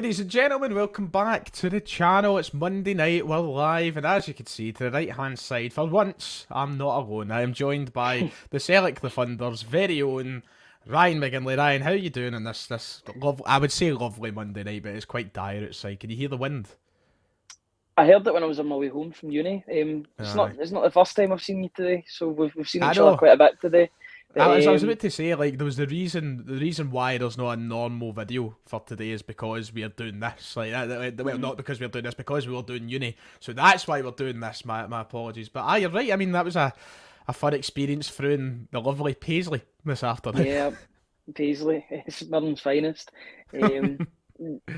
Ladies and gentlemen, welcome back to the channel. It's Monday night, we're live, and as you can see to the right hand side, for once, I'm not alone. I am joined by the CELTIC the Thunder's very own Ryan McGinley. Ryan, how are you doing on this I would say lovely Monday night, but it's quite dire outside. Can you hear the wind? I heard it when I was on my way home from uni. It's Aye. not the first time I've seen you today, so we've seen I each other know. quite a bit today. But I was about to say, like, there was the reason why there's not a normal video for today is because we are doing this. Like, well, not because we're doing this, because we were doing uni. So that's why we're doing this. My apologies. But you're right. I mean, that was a fun experience through in the lovely Paisley this afternoon. yeah, Paisley, it's Mirren's finest. Um,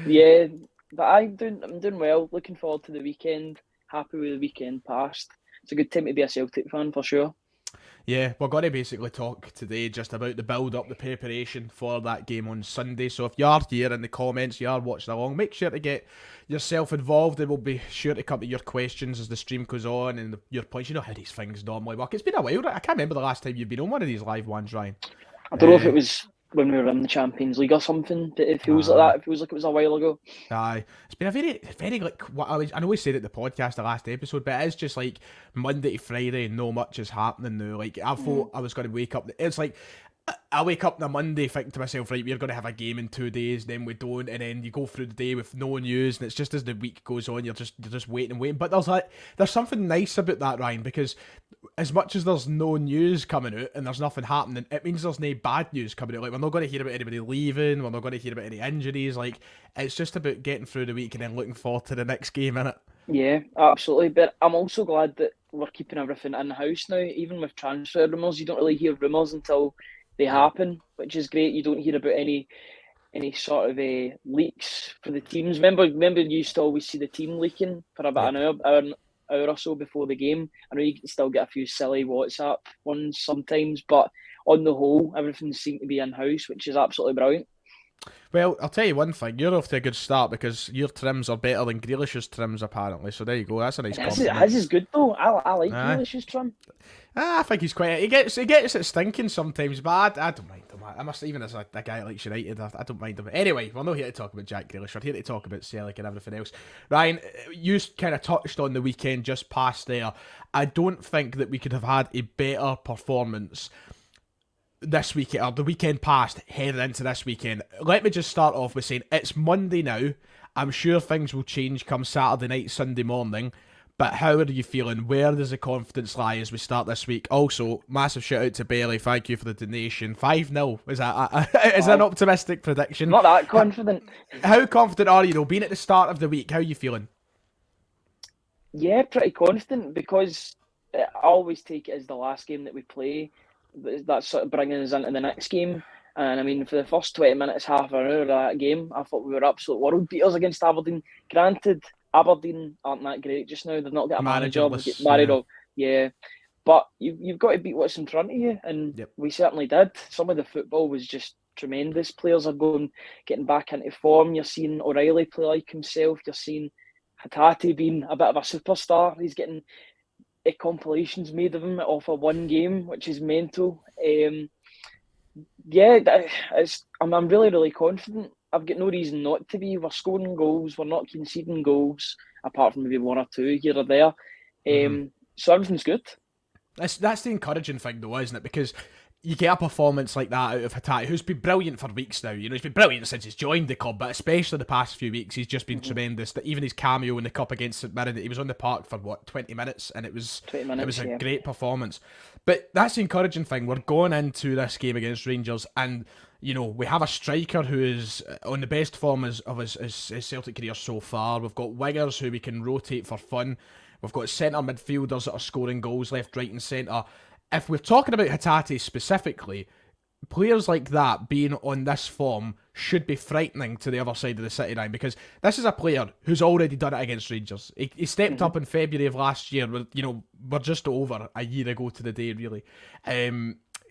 yeah, but I'm doing well. Looking forward to the weekend. Happy with the weekend past. It's a good time to be a Celtic fan for sure. Yeah, we're going to basically talk today just about the build-up, the preparation for that game on Sunday. So if you are here in the comments, you are watching along, make sure to get yourself involved, and we'll be sure to come to your questions as the stream goes on and your points. You know how these things normally work. It's been a while. I can't remember the last time you've been on one of these live ones, Ryan. I don't know if it was when we were in the Champions League or something, but it feels like that. It feels like it was a while ago. Aye, it's been a very like what I know we said at the podcast the last episode, but it is just like Monday to Friday and no much is happening now. Like I thought I was going to wake up. It's like I wake up on a Monday thinking to myself, right, we're going to have a game in 2 days, then we don't, and then you go through the day with no news, and it's just as the week goes on, you're just waiting and waiting. But there's something nice about that, Ryan, because as much as there's no news coming out and there's nothing happening, it means there's no bad news coming out. Like, we're not going to hear about anybody leaving, we're not going to hear about any injuries. Like, it's just about getting through the week and then looking forward to the next game, innit? Yeah, absolutely. But I'm also glad that we're keeping everything in house now. Even with transfer rumours, you don't really hear rumours until they happen, which is great. You don't hear about any sort of leaks for the teams. Remember, you used to always see the team leaking for about Yep. an hour or so before the game. I know you can still get a few silly WhatsApp ones sometimes, but on the whole, everything seemed to be in house, which is absolutely brilliant. Well, I'll tell you one thing, you're off to a good start because your trims are better than Grealish's trims, apparently. So there you go, that's a nice compliment. His is good though. I like Aye. Grealish's trim. I think he's quite. He gets it stinking sometimes, but I don't mind him. I must, even as a guy that likes United, I don't mind him. Anyway, we're not here to talk about Jack Grealish. We're here to talk about Celtic and everything else. Ryan, you kind of touched on the weekend just past there. I don't think that we could have had a better performance this weekend, or the weekend past, heading into this weekend. Let me just start off with saying it's Monday now. I'm sure things will change come Saturday night, Sunday morning. But how are you feeling? Where does the confidence lie as we start this week? Also, massive shout out to Bailey. Thank you for the donation. 5-0. Is that an optimistic prediction? Not that confident. How confident are you though? Being at the start of the week, how are you feeling? Yeah, pretty confident because I always take it as the last game that we play. That's sort of bringing us into the next game. And I mean, for the first 20 minutes, half an hour of that game, I thought we were absolute world beaters against Aberdeen. Granted, Aberdeen aren't that great just now. They've not got a manager. They get married off. Yeah. But you've got to beat what's in front of you. And we certainly did. Some of the football was just tremendous. Players are getting back into form. You're seeing O'Reilly play like himself. You're seeing Hatate being a bit of a superstar. He's getting compilations made of him off of one game, which is mental. I'm really, really confident. I've got no reason not to be. We're scoring goals. We're not conceding goals, apart from maybe one or two here or there. So everything's good. That's the encouraging thing though, isn't it? Because you get a performance like that out of Hatate, who's been brilliant for weeks now. You know, he's been brilliant since he's joined the club, but especially the past few weeks, he's just been tremendous. That even his cameo in the cup against St Mirren, he was on the park for 20 minutes, and it was a great performance. But that's the encouraging thing. We're going into this game against Rangers, and you know we have a striker who is on the best form of his Celtic career so far. We've got wingers who we can rotate for fun. We've got centre midfielders that are scoring goals left, right, and centre. If we're talking about Hatate specifically, players like that being on this form should be frightening to the other side of the city line, because this is a player who's already done it against Rangers. He stepped up in February of last year. We're just over a year ago to the day, really.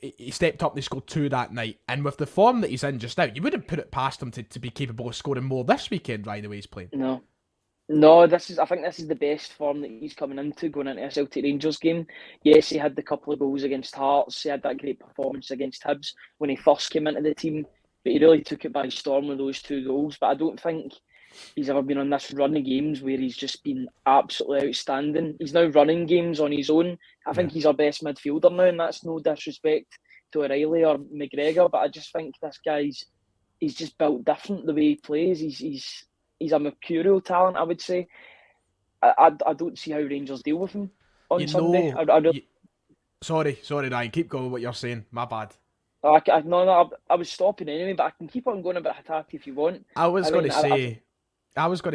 He stepped up and he scored 2 that night. And with the form that he's in just now, you wouldn't put it past him to be capable of scoring more this weekend, right, the way he's playing. No, I think this is the best form that he's coming into going into a Celtic Rangers game. Yes, he had the couple of goals against Hearts. He had that great performance against Hibs when he first came into the team, but he really took it by storm with those 2 goals. But I don't think he's ever been on this run of games where he's just been absolutely outstanding. He's now running games on his own. I think he's our best midfielder now, and that's no disrespect to O'Reilly or McGregor, but I just think this guy's he's just built different the way he plays. He's a mercurial talent, I would say. I don't see how Rangers deal with him on Sunday. Sorry, Ryan. Keep going with what you're saying. My bad. I was stopping anyway, but I can keep on going about Hatate if you want. I was going to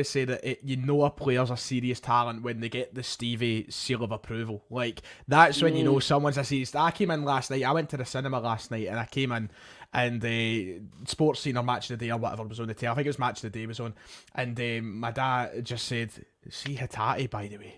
say that a player's a serious talent when they get the Stevie seal of approval. Like, that's when you know someone's a serious. I came in last night. I went to the cinema last night, and I came in, and Sports Scene or Match of the Day or whatever was on the tail. I think it was Match of the Day was on, and my dad just said, "See Hatate, by the way."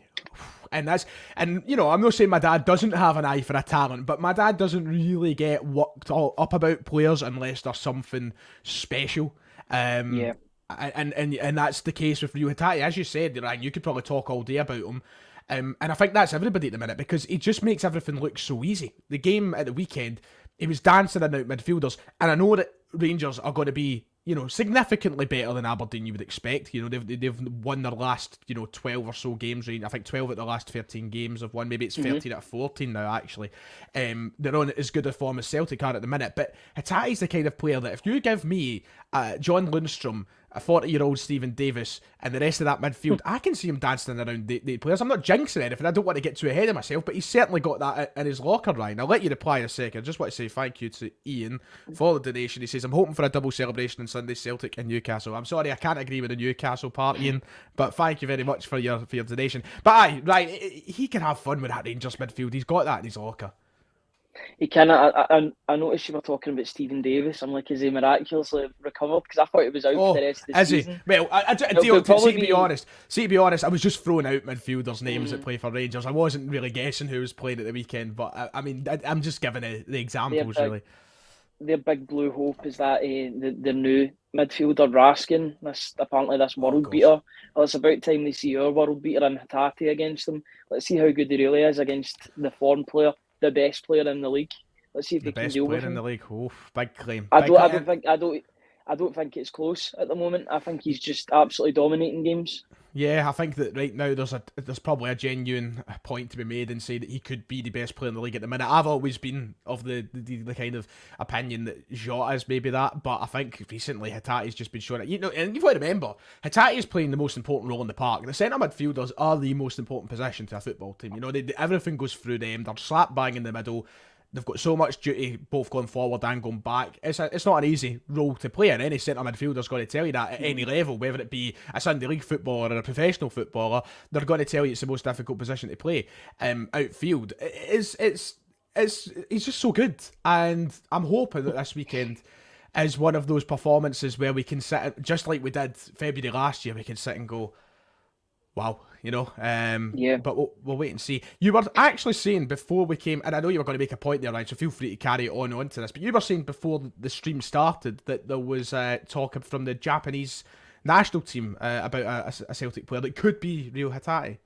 And I'm not saying my dad doesn't have an eye for a talent, but my dad doesn't really get worked all up about players unless there's something special. And that's the case with Ryu Hatate. As you said, Ryan, you could probably talk all day about him. And I think that's everybody at the minute, because he just makes everything look so easy. The game at the weekend, he was dancing in out midfielders, and I know that Rangers are going to be, significantly better than Aberdeen you would expect. They've won their last, 12 or so games. I think 12 at the last 13 games have won. Maybe it's 13 out of 14 now, actually. They're on as good a form as Celtic are at the minute. But Hatate's the kind of player that if you give me John Lundstrom, a 40-year-old Stephen Davis, and the rest of that midfield, I can see him dancing around the players. I'm not jinxing anything. I don't want to get too ahead of myself, but he's certainly got that in his locker, Ryan. I'll let you reply in a second. I just want to say thank you to Ian for the donation. He says, I'm hoping for a double celebration on Sunday, Celtic and Newcastle. I'm sorry, I can't agree with the Newcastle part, Ian, but thank you very much for your donation. But right, he can have fun with that Rangers midfield. He's got that in his locker. He can. I noticed you were talking about Stephen Davis. I'm like, is he miraculously recovered? Because I thought he was out for the rest of the season. Is he? Well, to be honest, I was just throwing out midfielders' names that play for Rangers. I wasn't really guessing who was playing at the weekend, but I'm just giving the examples, really. Their big blue hope is that the new midfielder Raskin, this world beater. Well, it's about time they see our world beater and Hatate against them. Let's see how good he really is against the form player. The best player in the league. Let's see if they can deal with him. The best player in the league. Oh, big claim. I don't think it's close at the moment. I think he's just absolutely dominating games. Yeah, I think that right now there's probably a genuine point to be made and say that he could be the best player in the league at the minute. I've always been of the kind of opinion that Jota is maybe that, but I think recently Hatate's just been showing it. And you've got to remember, Hatate is playing the most important role in the park. The centre midfielders are the most important position to a football team. Everything goes through them. They're slap bang in the middle. They've got so much duty both going forward and going back. It's not an easy role to play, and any centre midfielder's going to tell you that at any level, whether it be a Sunday League footballer or a professional footballer, they're going to tell you it's the most difficult position to play. Outfield, he's just so good, and I'm hoping that this weekend is one of those performances where we can sit, just like we did February last year, we can sit and go, wow, but we'll wait and see. You were actually saying before we came, and I know you were going to make a point there, Ryan, so feel free to carry on to this, but you were saying before the stream started that there was talk from the Japanese national team about a Celtic player that could be Ryu Hatate.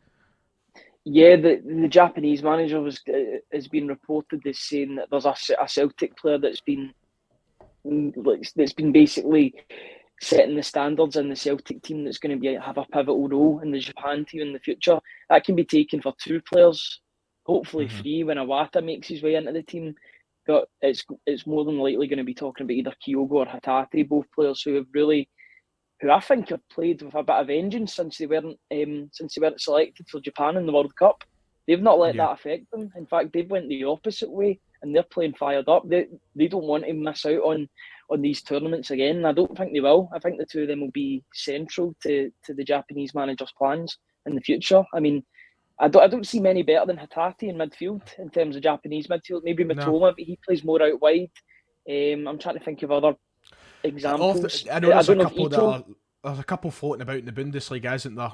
Yeah, the Japanese manager has been reported as saying that there's a Celtic player that's been basically setting the standards in the Celtic team that's going to have a pivotal role in the Japan team in the future. That can be taken for two players, hopefully three when Iwata makes his way into the team. But it's more than likely going to be talking about either Kyogo or Hatate, both players who I think have played with a bit of vengeance since they weren't selected for Japan in the World Cup. They've not let that affect them. In fact, they've went the opposite way and they're playing fired up. They don't want to miss out on these tournaments again. I don't think they will. I think the two of them will be central to the Japanese manager's plans in the future. I mean, I don't see many better than Hatate in midfield in terms of Japanese midfield. Maybe Mitoma, but he plays more out wide. I'm trying to think of other examples. I know there's a couple floating about in the Bundesliga, isn't there?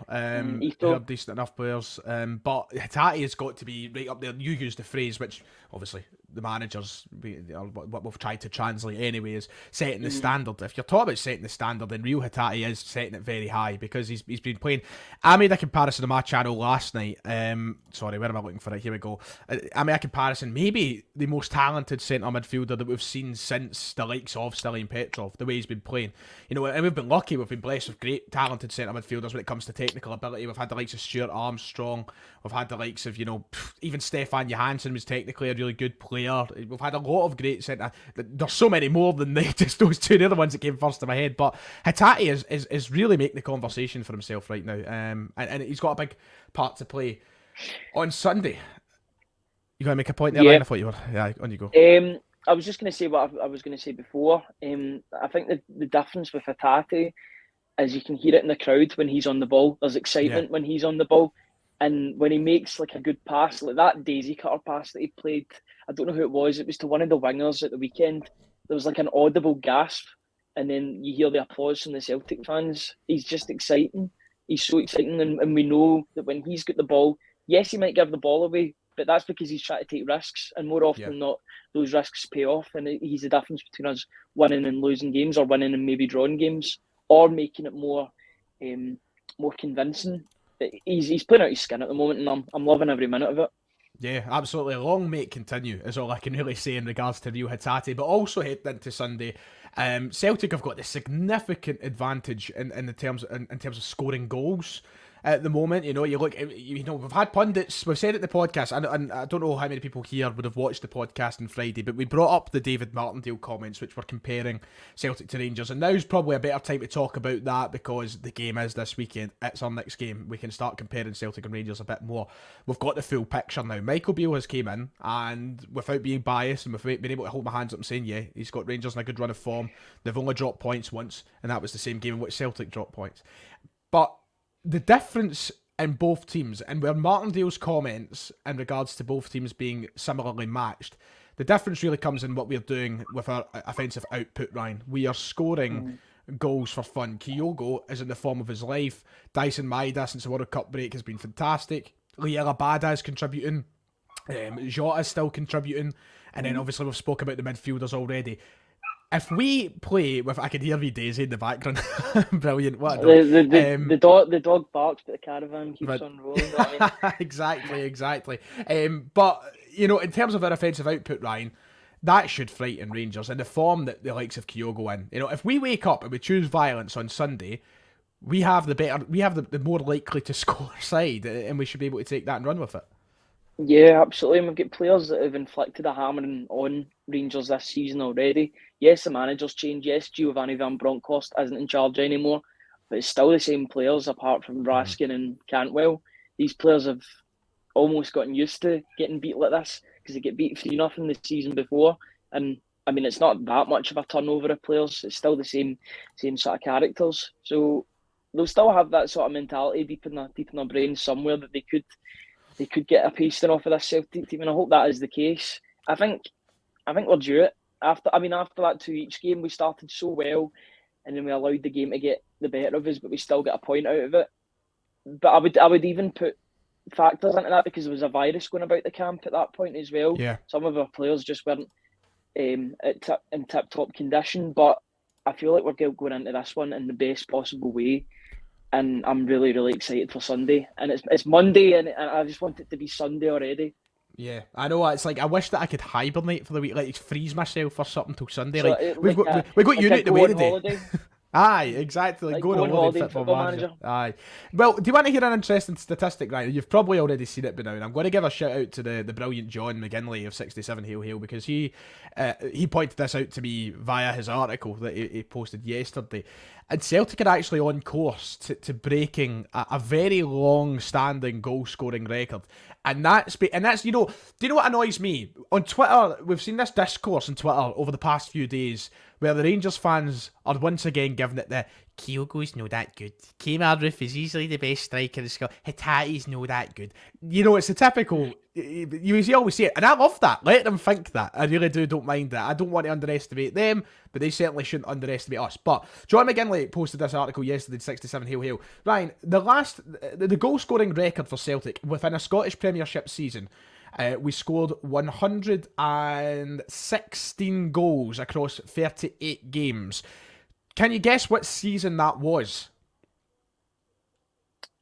Who are decent enough players. But Hatate has got to be right up there. You used the phrase, which obviously the managers, what we've tried to translate anyway, is setting the standard. If you're talking about setting the standard, then Ryo Hatate is setting it very high, because he's been playing. I made a comparison on my channel last night. Sorry, where am I looking for it? Here we go. I made a comparison. Maybe the most talented centre midfielder that we've seen since the likes of Stilian Petrov, the way he's been playing. You know, and we've been lucky. We've been blessed with great, talented centre midfielders when it comes to technical ability. We've had the likes of Stuart Armstrong. We've had the likes of, even Stefan Johansson was technically a really good player. We've had a lot of great centre. There's so many more than just those two. They're the ones that came first to my head. But Hatate is really making the conversation for himself right now. And he's got a big part to play on Sunday. You going to make a point there, Ryan? I thought you were. Yeah, on you go. I was just going to say what I was going to say before. I think the difference with Hatate is you can hear it in the crowd when he's on the ball. There's excitement when he's on the ball. And when he makes like a good pass, like that daisy cutter pass that he played, I don't know who it was to one of the wingers at the weekend. There was like an audible gasp, and then you hear the applause from the Celtic fans. He's just exciting. He's so exciting, and we know that when he's got the ball, yes, he might give the ball away, but that's because he's trying to take risks, and more often than not, those risks pay off. And he's the difference between us winning and losing games, or winning and maybe drawing games, or making it more convincing. He's playing out his skin at the moment, and I'm loving every minute of it. Yeah, absolutely. Long may it continue is all I can really say in regards to Ryo Hatate. But also heading into Sunday, Celtic have got the significant advantage in terms of scoring goals at the moment. You look, we've had pundits, we've said it in the podcast, and I don't know how many people here would have watched the podcast on Friday, but we brought up the David Martindale comments, which were comparing Celtic to Rangers, and now's probably a better time to talk about that, because the game is this weekend. It's our next game. We can start comparing Celtic and Rangers a bit more. We've got the full picture now. Michael Beale has came in, and without being biased, and without being able to hold my hands up and saying, yeah, he's got Rangers in a good run of form. They've only dropped points once, and that was the same game in which Celtic dropped points. But the difference in both teams, and where Martindale's comments in regards to both teams being similarly matched, the difference really comes in what we're doing with our offensive output, Ryan. We are scoring goals for fun. Kyogo is in the form of his life. Dyson Maeda, since the World Cup break, has been fantastic. Liela Bada is contributing. Jota is still contributing. And then obviously we've spoken about the midfielders already. If we play with, I can hear me Daisy in the background. Brilliant. What the dog barks, but the caravan keeps on rolling. Exactly. But in terms of our offensive output, Ryan, that should frighten Rangers in the form that the likes of Kyogo in. If we wake up and we choose violence on Sunday, we have the more likely to score side, and we should be able to take that and run with it. Yeah, absolutely. And we've got players that have inflicted a hammering on Rangers this season already. Yes, the manager's changed. Yes, Giovanni Van Bronckhorst isn't in charge anymore, but it's still the same players apart from Raskin and Cantwell. These players have almost gotten used to getting beat like this, because they get beat 3-0 the season before. And I mean, it's not that much of a turnover of players. It's still the same sort of characters. So they'll still have that sort of mentality deep in their brains somewhere, that they could get a pasting off of this Celtic team, and I hope that is the case. I think we're due it. After that 2-each game, we started so well, and then we allowed the game to get the better of us, but we still get a point out of it. But I would even put factors into that, because there was a virus going about the camp at that point as well. Yeah. Some of our players just weren't in tip-top condition, but I feel like we're going into this one in the best possible way. And I'm really, really excited for Sunday. And it's Monday, and I just want it to be Sunday already. Yeah, I know. It's like, I wish that I could hibernate for the week, like freeze myself or something till Sunday. So we got you out the way today. Aye, exactly. Like going on holiday, football manager. Aye. Well, do you want to hear an interesting statistic, right? You've probably already seen it by now, and I'm going to give a shout out to the brilliant John McGinley of 67 Hail Hail, because he pointed this out to me via his article that he posted yesterday. And Celtic are actually on course to breaking a very long-standing goal-scoring record. And that's do you know what annoys me? On Twitter, we've seen this discourse on Twitter over the past few days where the Rangers fans are once again giving it the Kyogo's no that good. Kemar Roof is easily the best striker in the squad. Hatate's no that good. It's the typical. You always see it, and I love that. Let them think that. I really don't mind that. I don't want to underestimate them, but they certainly shouldn't underestimate us. But John McGinley posted this article yesterday, 67 Hail Hail. Ryan, the goal scoring record for Celtic within a Scottish Premiership season We scored 116 goals across 38 games. Can you guess what season that was?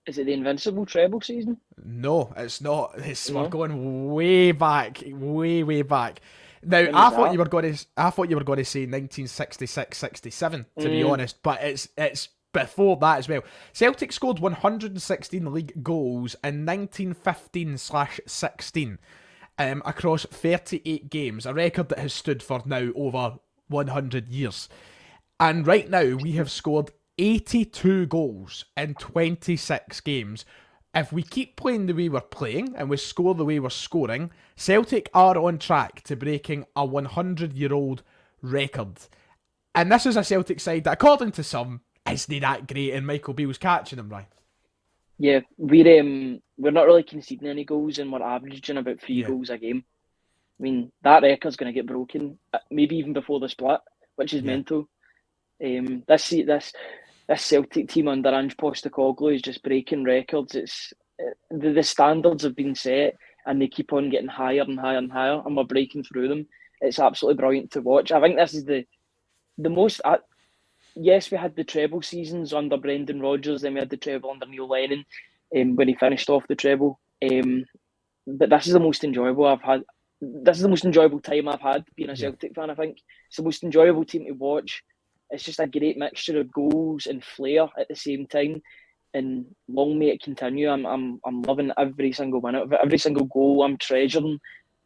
Is it the Invincible treble season? No, it's not. We're No. going way back, way back. Now, When I was thought that? you were going to, I thought you were going to say 1966-67, to be honest, but it's before that as well. Celtic scored 116 league goals in 1915/16 across 38 games, a record that has stood for now over 100 years. And right now, we have scored 82 goals in 26 games. If we keep playing the way we're playing and we score the way we're scoring, Celtic are on track to breaking a 100-year-old record. And this is a Celtic side that, according to some, isn't that great, and Michael Beale's catching them, right? Yeah, we're not really conceding any goals, and we're averaging about 3 Yeah. goals a game. I mean, that record's going to get broken, maybe even before the split, which is mental. This Celtic team under Ange Postecoglou is just breaking records. It's the standards have been set, and they keep on getting higher and higher and higher, and we're breaking through them. It's absolutely brilliant to watch. I think this is the most. Yes, we had the treble seasons under Brendan Rodgers, then we had the treble under Neil Lennon when he finished off the treble. But this is the most enjoyable I've had. This is the most enjoyable time I've had being a Celtic fan, I think. It's the most enjoyable team to watch. It's just a great mixture of goals and flair at the same time. And long may it continue. I'm loving every single minute of it. Every single goal I'm treasuring.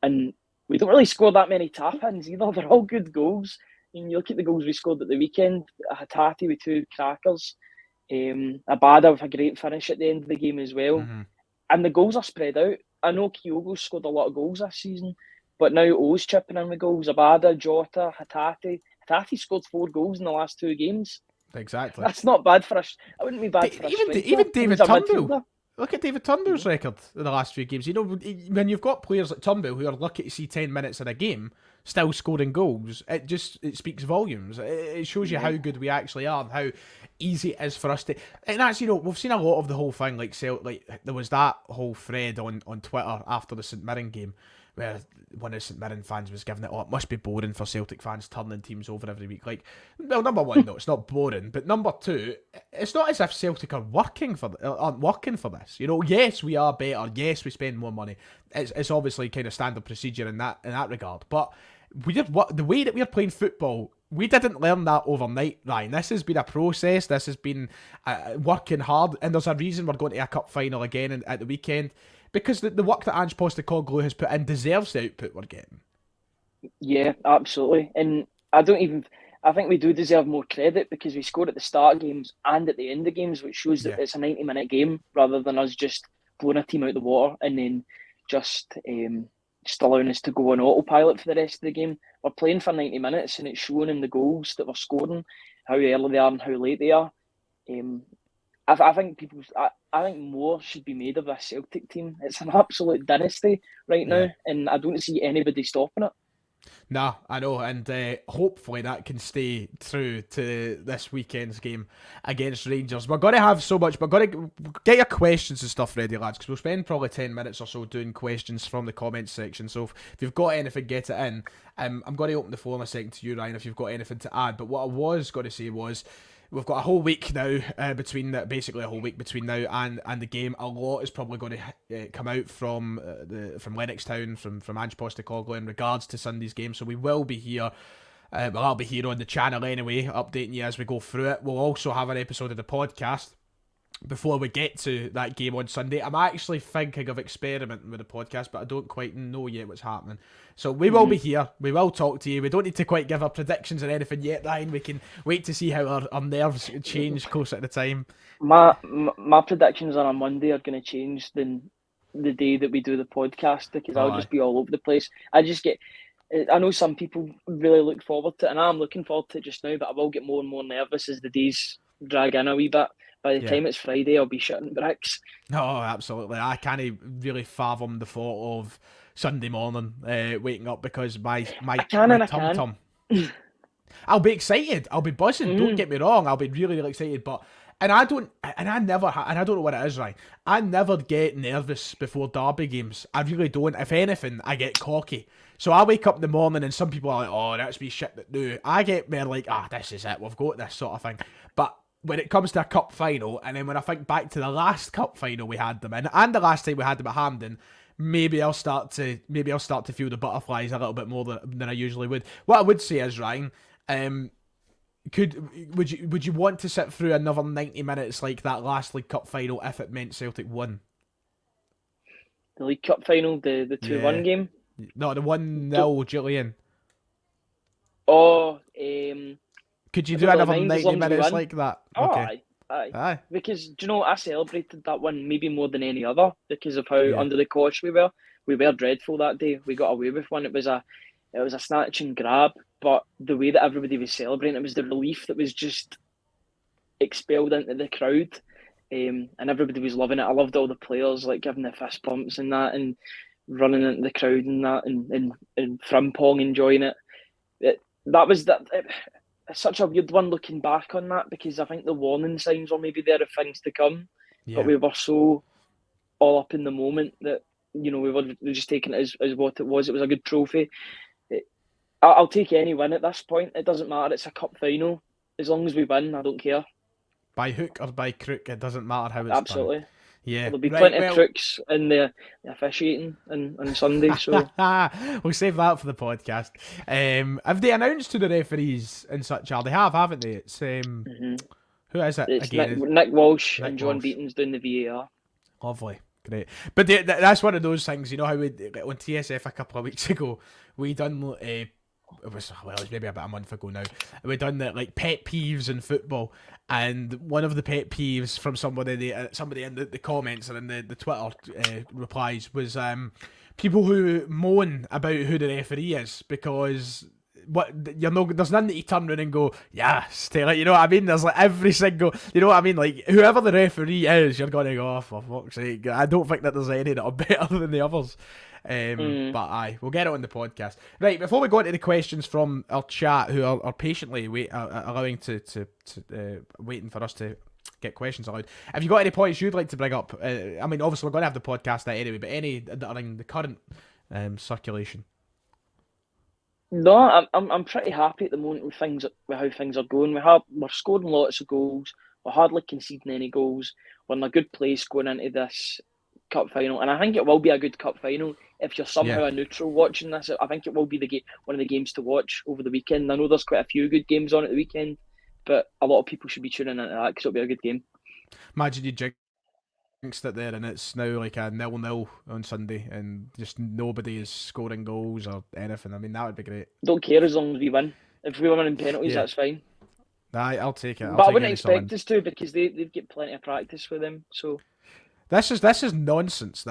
And we don't really score that many tap-ins either. They're all good goals. I mean, you look at the goals we scored at the weekend. Hatate with 2 crackers. Abada with a great finish at the end of the game as well. Mm-hmm. And the goals are spread out. I know Kyogo's scored a lot of goals this season, but now O's chipping in with goals. Abada, Jota, Hatate. Hatate scored 4 goals in the last 2 games. Exactly. That's not bad for us. That wouldn't be bad for us. Even David Turnbull. Look at David Turnbull's record in the last few games. You know, when you've got players like Turnbull who are lucky to see 10 minutes in a game still scoring goals, it speaks volumes. It shows you how good we actually are and how easy it is for us to. And that's, you know, we've seen a lot of the whole thing. Like there was that whole thread on Twitter after the St Mirren game, where one of the St Mirren fans was giving it, it must be boring for Celtic fans turning teams over every week. Like, well, number one, no, it's not boring. But number two, it's not as if Celtic aren't working for this. You know, yes, we are better. Yes, we spend more money. It's obviously kind of standard procedure in that regard. But the way that we're playing football, we didn't learn that overnight, Ryan. This has been a process. This has been working hard, and there's a reason we're going to a cup final again at the weekend. Because the work that Ange Postecoglou has put in deserves the output we're getting. Yeah, absolutely. And I think we do deserve more credit because we scored at the start of games and at the end of games, which shows that it's a 90-minute game rather than us just blowing a team out of the water and then just allowing us to go on autopilot for the rest of the game. We're playing for 90 minutes and it's showing in the goals that we're scoring, how early they are and how late they are. I think more should be made of this Celtic team. It's an absolute dynasty right now, and I don't see anybody stopping it. Nah, I know, and hopefully that can stay through to this weekend's game against Rangers. We're going to have so much, we're going to get your questions and stuff ready, lads, because we'll spend probably 10 minutes or so doing questions from the comments section. So if you've got anything, get it in. I'm going to open the floor in a second to you, Ryan, if you've got anything to add. But what I was going to say was, we've got a whole week now between now and the game. A lot is probably going to come out from Lennoxtown, from Ange Postecoglou in regards to Sunday's game. So we will be here. I'll be here on the channel anyway, updating you as we go through it. We'll also have an episode of the podcast before we get to that game on Sunday. I'm actually thinking of experimenting with the podcast, but I don't quite know yet what's happening. So we will be here. We will talk to you. We don't need to quite give our predictions or anything yet, Ryan. We can wait to see how our nerves change closer to the time. My predictions on a Monday are going to change than the day that we do the podcast because I'll just be all over the place. I know some people really look forward to it, and I'm looking forward to it just now, but I will get more and more nervous as the days drag in a wee bit. By the time it's Friday, I'll be shitting bricks. Oh, absolutely. I can't really fathom the thought of Sunday morning waking up because my tum-tum. I'll be excited. I'll be buzzing. Don't get me wrong. I'll be really, really excited. But And I don't know what it is, right? I never get nervous before derby games. I really don't. If anything, I get cocky. So I wake up in the morning and some people are like, oh, that's me shit that do. I get more like, this is it. We've got this sort of thing. But when it comes to a cup final, and then when I think back to the last cup final we had them in, and the last time we had them at Hampden, maybe I'll start to feel the butterflies a little bit more than I usually would. What I would say is, Ryan, would you want to sit through another 90 minutes like that last League Cup final if it meant Celtic won? The League Cup final, the 2-1 game? No, the 1-0, Julian. Oh, could you do another 90 minutes like that? Oh, okay. Aye. Because, do you know, I celebrated that one maybe more than any other because of how under the cosh we were. We were dreadful that day. We got away with one. It was a snatch and grab, but the way that everybody was celebrating, it was the relief that was just expelled into the crowd, and everybody was loving it. I loved all the players like giving the fist bumps and that, and running into the crowd and that, and Frimpong enjoying it. It's such a weird one looking back on that because I think the warning signs were maybe there of things to come, but we were so all up in the moment that we were just taking it as what it was. It was a good trophy. I'll take any win at this point. It doesn't matter. It's a cup final. As long as we win, I don't care. By hook or by crook, it doesn't matter how it's absolutely done. Yeah, there'll be plenty of crooks in the officiating on Sunday. So we'll save that for the podcast. Have they announced who the referees and such are? They have, haven't they? It's who is it? It's again? Nick Walsh and John Beaton's doing the VAR. Lovely, great. But that's one of those things. You know how we on TSF a couple of weeks ago we done it was maybe about a month ago now. We done that like pet peeves in football, and one of the pet peeves from somebody in the comments and in the Twitter replies was people who moan about who the referee is because there's none that you turn around and go yes, Taylor. You know what I mean? There's like every single, you know what I mean? Like whoever the referee is, you're gonna go, oh, for fuck's sake. I don't think that there's any that are better than the others. But aye, we'll get it on the podcast. Right, before we go into the questions from our chat, who are patiently allowing to waiting for us to get questions allowed. Have you got any points you'd like to bring up? I mean, obviously we're going to have the podcast now anyway, but any that are in the current circulation? No, I'm pretty happy at the moment with how things are going. We're scoring lots of goals. We're hardly conceding any goals. We're in a good place going into this cup final, and I think it will be a good cup final. If you're somehow a neutral watching this, I think it will be one of the games to watch over the weekend. I know there's quite a few good games on at the weekend, but a lot of people should be tuning into that because it'll be a good game. Imagine you jinxed it there and it's now like a 0-0 on Sunday and just nobody is scoring goals or anything. I mean, that would be great. Don't care as long as we win. If we win in penalties, that's fine. Aye, I'll take it. But I wouldn't expect us to because they've got plenty of practice with them, so... This is nonsense.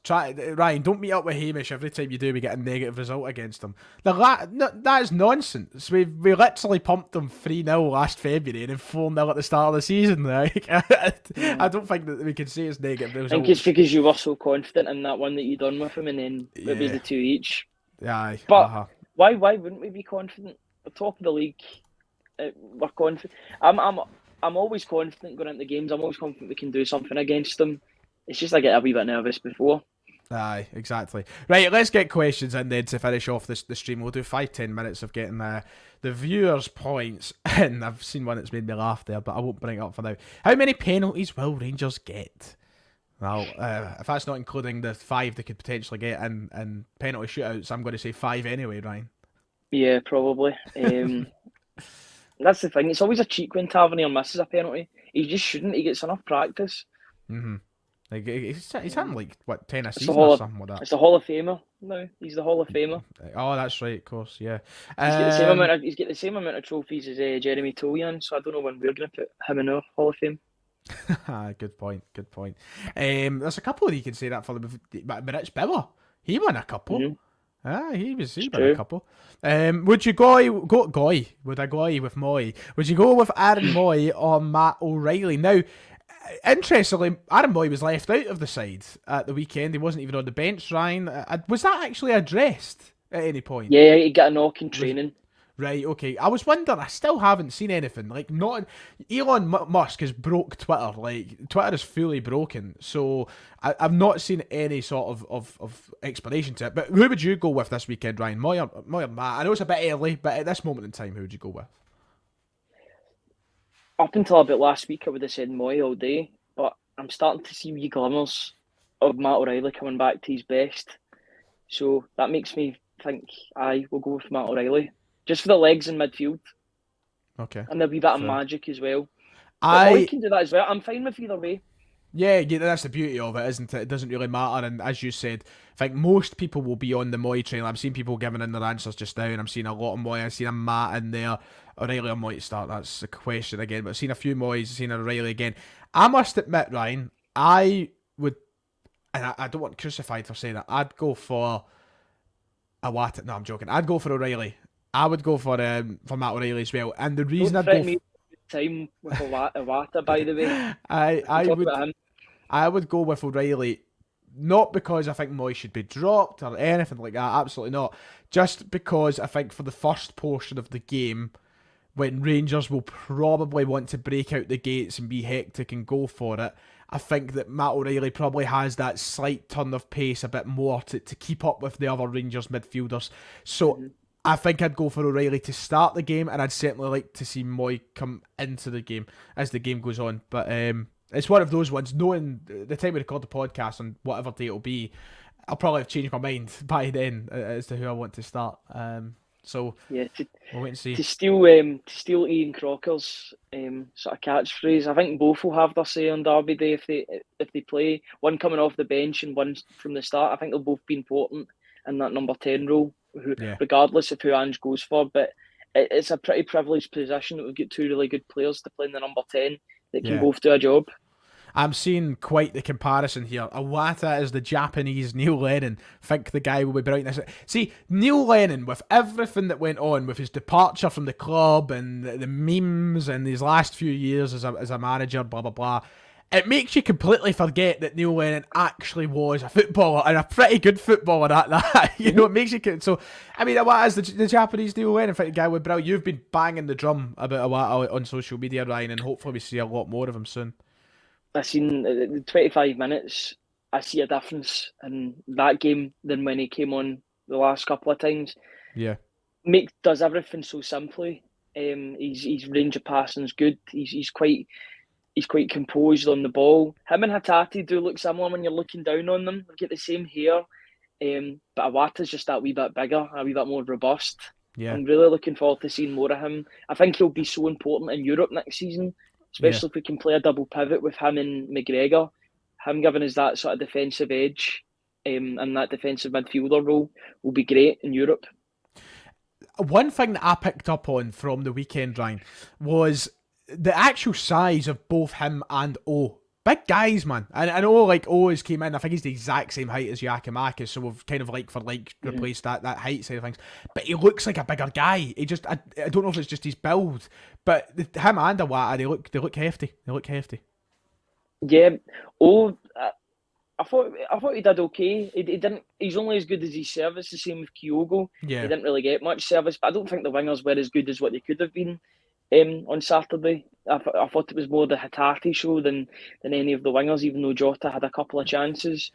Ryan, don't meet up with Hamish every time you do. We get a negative result against them. That is nonsense. We literally pumped them 3-0 last February and then 4-0 at the start of the season. Like, I don't think that we can say it's negative results. I think it's because you were so confident in that one that you done with them, and then it was the 2 each. Aye, but why wouldn't we be confident? We're top of the league. We're confident. I'm always confident going into games. I'm always confident we can do something against them. It's just I get a wee bit nervous before. Aye, exactly. Right, let's get questions in then to finish off the stream. We'll do 5-10 minutes of getting the viewers' points. And I've seen one that's made me laugh there, but I won't bring it up for now. How many penalties will Rangers get? Well, if that's not including the 5 they could potentially get in penalty shootouts, I'm going to say 5 anyway, Ryan. Yeah, probably. That's the thing. It's always a cheek when Tavernier misses a penalty. He just shouldn't. He gets enough practice. Mm-hmm. Like he's having like what 10 a season or something like that. It's the Hall of Famer now. He's the Hall of Famer. Oh, that's right, of course, yeah. He's got the same amount of trophies as Jeremy Toljan, so I don't know when we're going to put him in our Hall of Fame. Good point. There's a couple that you can say that for them. But Rich Bauer, he won a couple. Mm-hmm. He won a couple. Would you go with Moy? Would you go with Aaron Moy or Matt O'Reilly? Now, interestingly, Aaron Moy was left out of the side at the weekend. He wasn't even on the bench, Ryan. Was that actually addressed at any point? Yeah, he got a knock in training. Right, okay. I was wondering, I still haven't seen anything. Like, not Elon Musk has broke Twitter. Like, Twitter is fully broken. So, I've not seen any sort of explanation to it. But who would you go with this weekend, Ryan? Moy or Matt? I know it's a bit early, but at this moment in time, who would you go with? Up until about last week, I would have said Moy all day, but I'm starting to see wee glimmers of Matt O'Reilly coming back to his best. So that makes me think I will go with Matt O'Reilly. Just for the legs in midfield Okay. and a wee bit of Fair. magic as well. But Moy I can do that as well. I'm fine with either way. Yeah, that's the beauty of it, isn't it? It doesn't really matter, and as you said, I think most people will be on the Moy train. I'm seeing people giving in their answers just now, and I'm seeing a lot of Moy. I've seen a Matt in there. O'Reilly or Moy to start, that's the question again. But I've seen a few Moys, I've seen O'Reilly again. I must admit, Ryan, I would, and I don't want crucified for saying it, I'd go for a Watt. No, I'm joking. I'd go for O'Reilly. I would go for Matt O'Reilly as well. And the reason Don't I'd go threaten me with time with a Wata, by the way. I Talk would about him. I would go with O'Reilly, not because I think Moy should be dropped or anything like that, absolutely not. Just because I think for the first portion of the game, when Rangers will probably want to break out the gates and be hectic and go for it, I think that Matt O'Reilly probably has that slight turn of pace a bit more to keep up with the other Rangers midfielders. So I think I'd go for O'Reilly to start the game, and I'd certainly like to see Moy come into the game as the game goes on. But it's one of those ones, knowing the time we record the podcast on whatever day it'll be, I'll probably have changed my mind by then as to who I want to start. So Yeah, we'll wait and see. to steal Ian Crocker's sort of catchphrase. I think both will have their say on Derby Day if they play. One coming off the bench and one from the start. I think they'll both be important in that number 10 role, Yeah. regardless of who Ange goes for. But it's a pretty privileged position that we've got two really good players to play in the number 10 that can Yeah. both do a job. I'm seeing quite the comparison here. Iwata is the Japanese Neil Lennon. Think the guy will be brilliant. See, Neil Lennon, with everything that went on, with his departure from the club and the memes and his last few years as a manager, blah, blah, blah, it makes you completely forget that Neil Lennon actually was a footballer, and a pretty good footballer at that. You know, it makes you... So, I mean, Iwata is the Japanese Neil Lennon. Think the guy would be brilliant. You've been banging the drum about Iwata on social media, Ryan, and hopefully we see a lot more of him soon. I seen the 25 minutes. I see a difference in that game than when he came on the last couple of times. Yeah. Mick does everything so simply. His range of passing is good. He's quite composed on the ball. Him and Hatate do look similar when you're looking down on them. They get the same hair, but Iwata's just that wee bit bigger, a wee bit more robust. Yeah. I'm really looking forward to seeing more of him. I think he'll be so important in Europe next season, especially if we can play a double pivot with him and McGregor. Him giving us that sort of defensive edge and that defensive midfielder role will be great in Europe. One thing that I picked up on from the weekend, Ryan, was the actual size of both him and O. Big guys, man. And I know, like, O has came in, I think he's the exact same height as Yakimakis, so we've kind of like for like replaced that height side of things. But he looks like a bigger guy. He just, I don't know if it's just his build, but him and Iwata, they look hefty. They look hefty. Yeah. I thought he did okay. He didn't. He's only as good as his service. The same with Kyogo. Yeah. He didn't really get much service, but I don't think the wingers were as good as what they could have been on Saturday. I thought it was more the Hatate show than any of the wingers, even though Jota had a couple of chances.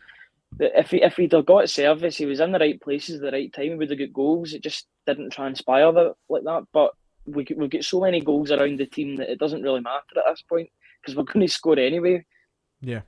But if he'd have got service, he was in the right places at the right time, he would have got goals. It just didn't transpire like that. But we've got so many goals around the team that it doesn't really matter at this point because we're going to score anyway. Yeah.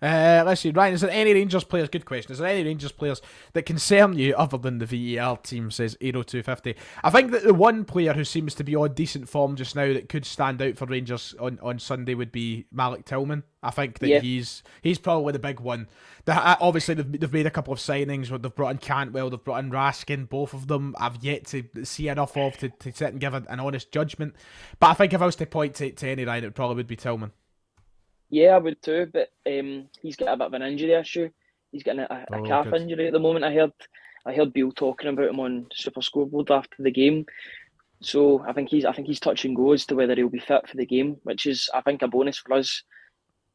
Let's see, Ryan, is there any Rangers players, good question, is there any Rangers players that concern you other than the VAR team, says Aero250? I think that the one player who seems to be on decent form just now that could stand out for Rangers on Sunday would be Malik Tillman. I think that he's probably the big one. Obviously, they've made a couple of signings. They've brought in Cantwell, they've brought in Raskin. Both of them I've yet to see enough of to sit and give an honest judgment. But I think if I was to point to any, Ryan, it probably would be Tillman. Yeah, I would too, but he's got a bit of an injury issue. He's getting a calf injury at the moment. I heard Beale talking about him on Super Scoreboard after the game. So I think he's touch and go as to whether he'll be fit for the game, which is I think a bonus for us.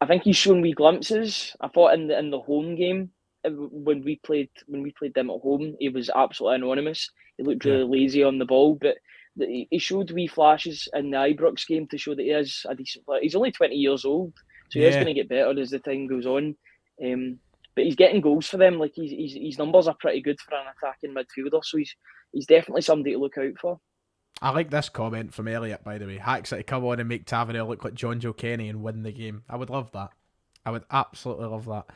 I think he's shown wee glimpses. I thought in the home game when we played them at home, he was absolutely anonymous. He looked really lazy on the ball, but he showed wee flashes in the Ibrox game to show that he is a decent player. He's only 20 years old, so he is going to get better as the time goes on. But he's getting goals for them. Like his numbers are pretty good for an attacking midfielder, so he's definitely somebody to look out for. I like this comment from Elliot, by the way. Hacks to come on and make Tavernier look like John Joe Kenny and win the game. I would love that. I would absolutely love that.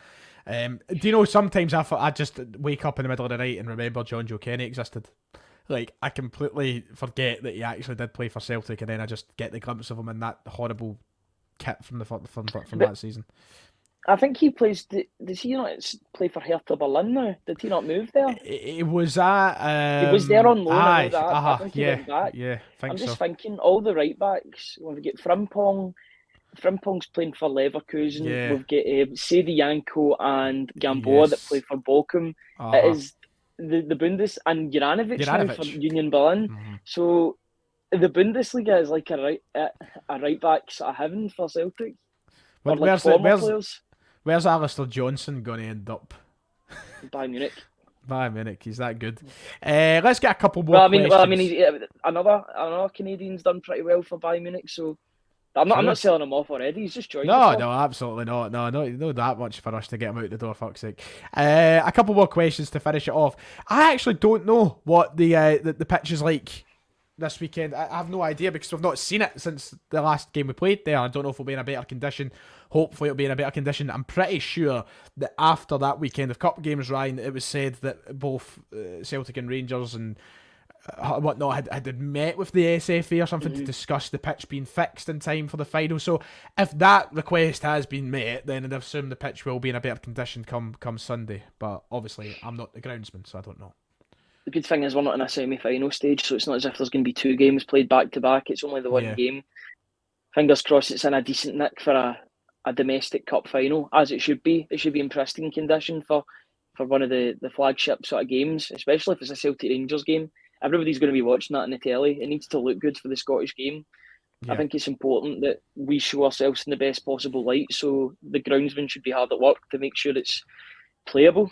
Do you know, sometimes I just wake up in the middle of the night and remember John Joe Kenny existed. Like, I completely forget that he actually did play for Celtic, and then I just get the glimpse of him in that horrible kit from that season. I think he plays. Does he not play for Hertha Berlin now? Did he not move there? It was at. He was there on loan. Aye, I think he went back. Yeah, I'm just thinking all the right backs. We've got Frimpong. Frimpong's playing for Leverkusen. Yeah. We've got Sedi Janko and Gamboa that play for Bochum. It is the Bundes and Juranovic now for Union Berlin. Mm-hmm. So the Bundesliga is like a right back sort of heaven for Celtic. Well, where's Alistair Johnson going to end up? Bayern Munich. Bayern Munich, he's that good. Let's get a couple more questions. Well, I mean, another Canadian's done pretty well for Bayern Munich, so I'm not selling him off already. He's just joined. No, absolutely not. No, not that much for us to get him out the door, fuck's sake. A couple more questions to finish it off. I actually don't know what the pitch is like this weekend. I have no idea because we've not seen it since the last game we played there. I don't know if it'll be in a better condition. Hopefully it'll be in a better condition. I'm pretty sure that after that weekend of cup games, Ryan, it was said that both Celtic and Rangers and whatnot had met with the SFA or something to discuss the pitch being fixed in time for the final. So if that request has been met, then I'd assume the pitch will be in a better condition come Sunday. But obviously I'm not the groundsman, so I don't know. The good thing is we're not in a semi-final stage, so it's not as if there's going to be two games played back to back. It's only the one game. Fingers crossed it's in a decent nick for a domestic cup final, as it should be. It should be in pristine condition for one of the flagship sort of games, especially if it's a Celtic Rangers game. Everybody's going to be watching that on the telly. It needs to look good for the Scottish game. Yeah. I think it's important that we show ourselves in the best possible light, so the groundsman should be hard at work to make sure it's playable.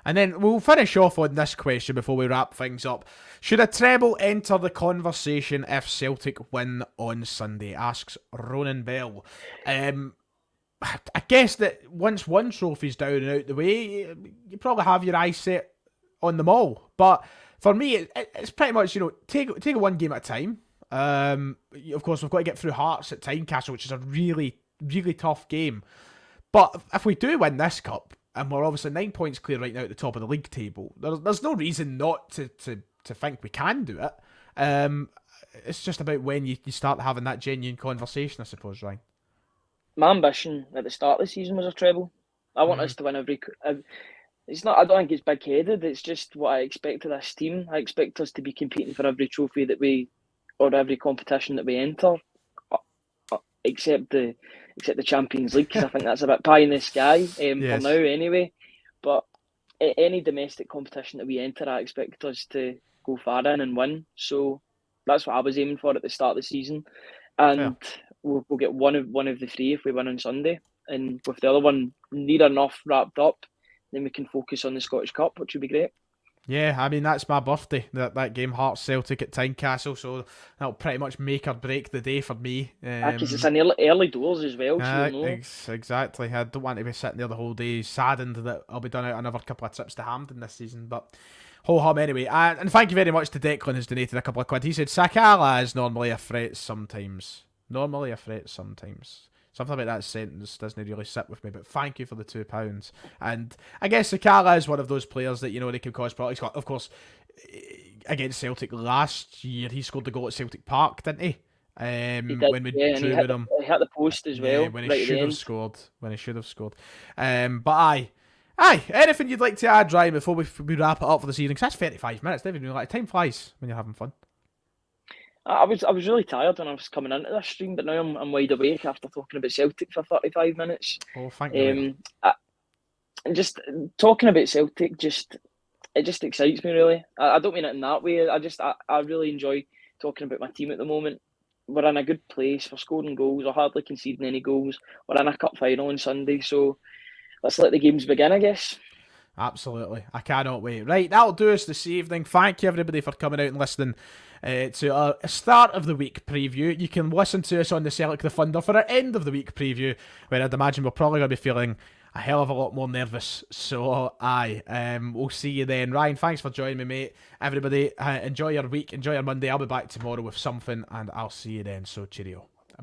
And then we'll finish off on this question before we wrap things up. Should a treble enter the conversation if Celtic win on Sunday? Asks Ronan Bell. I guess that once one trophy's down and out the way, you probably have your eyes set on them all. But for me, it's pretty much, take it one game at a time. Of course, we've got to get through Hearts at Tynecastle, which is a really, really tough game. But if we do win this cup, and we're obviously 9 points clear right now at the top of the league table, there's no reason not to think we can do it. It's just about when you start having that genuine conversation, I suppose, Ryan. My ambition at the start of the season was a treble. I want us to win every. It's not. I don't think it's big-headed. It's just what I expect of this team. I expect us to be competing for every trophy that or every competition that we enter, except the Champions League, because I think that's a bit pie in the sky for now anyway. But any domestic competition that we enter, I expect us to go far in and win. So that's what I was aiming for at the start of the season, and we'll get one of the three if we win on Sunday, and with the other one near enough wrapped up, then we can focus on the Scottish Cup, which would be great. Yeah, I mean, that's my birthday, that game, Hearts Celtic at Tynecastle, so that'll pretty much make or break the day for me. Because it's an early doors as well, so you'll know. Exactly. I don't want to be sitting there the whole day saddened that I'll be done out another couple of trips to Hampden this season, but ho-hum anyway. And thank you very much to Declan, who's donated a couple of quid. He said, Sakala is normally a threat sometimes. Something about that sentence doesn't really sit with me, but thank you for the £2. And I guess Sakala is one of those players that, they can cause problems. Of course, against Celtic last year, he scored the goal at Celtic Park, didn't he? He did, when we drew with him. He hit the post as well. When he should have scored. But aye, anything you'd like to add, Ryan, before we wrap it up for this evening? Because that's 35 minutes, don't even like time flies when you're having fun. I was really tired when I was coming into this stream, but now I'm wide awake after talking about Celtic for 35 minutes. Oh, thank you. And just talking about Celtic, it just excites me really. I don't mean it in that way. I really enjoy talking about my team at the moment. We're in a good place for scoring goals. We're hardly conceding any goals. We're in a cup final on Sunday, so let's let the games begin, I guess. Absolutely. I cannot wait. Right, that'll do us this evening. Thank you, everybody, for coming out and listening to our start of the week preview. You can listen to us on the Celtic The Thunder for our end of the week preview, where I'd imagine we're probably going to be feeling a hell of a lot more nervous. So, we'll see you then. Ryan, thanks for joining me, mate. Everybody, enjoy your week, enjoy your Monday. I'll be back tomorrow with something, and I'll see you then. So, cheerio.